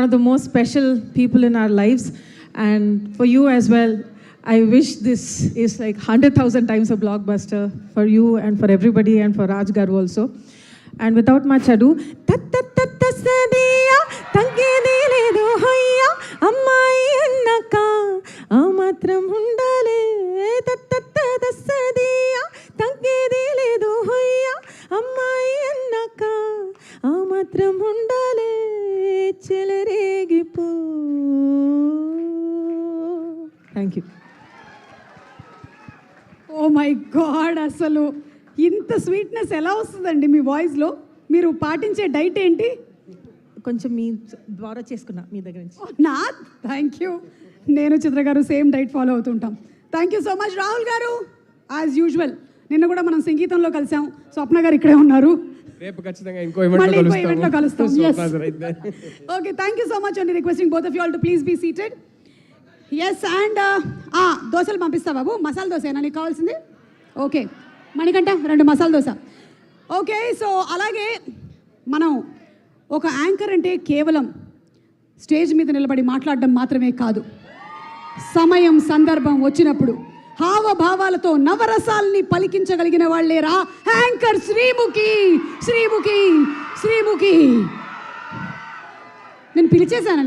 of the most special people in our lives. And for you as well, I wish this is like 100,000 times a blockbuster for you and for everybody and for Raj Garu also. And without much ado, అమ్మాయి అన్నాక ఆ మాత్రం ఉండాలే తగ్గేది లేదు హొయ్య అమ్మాయి అన్నాక ఆ మాత్రం ఉండాలే చెలరేగిపో. Thank you. Oh my God, అసలు ఇంత స్వీట్నెస్ ఎలా వస్తుందండి మీ వాయిస్లో? మీరు పాటించే డైట్ ఏంటి? కొంచెం మీ ద్వారా చేసుకున్నా మీ దగ్గర నుంచి. నా థ్యాంక్ యూ. నేను చిత్ర గారు సేమ్ డైట్ ఫాలో అవుతుంటాం. Thank you so much Rahul గారు. యాజ్ యూజువల్ నిన్న కూడా మనం సంగీతంలో కలిసాం. స్వప్న గారు ఇక్కడే ఉన్నారు. రేపు ఖచ్చితంగా ఇంకో ఈవెంట్లో కలుస్తాం. Okay, thank you so much అండి. Requesting both of you all to please be seated. Yes, and దోశలు పంపిస్తా బాబు. మసాలా దోశ నీకు కావాల్సింది? Okay Manikanta 2 masala dosa. Okay, so అలాగే మనం ఒక యాంకర్ అంటే కేవలం స్టేజ్ మీద నిలబడి మాట్లాడడం మాత్రమే కాదు. సమయం సందర్భం వచ్చినప్పుడు హావభావాలతో నవరసాల్ని పలికించగలిగిన వాళ్ళేరా యాంకర్ శ్రీముఖి. శ్రీముఖి శ్రీముఖి నేను పిలిచేశాను.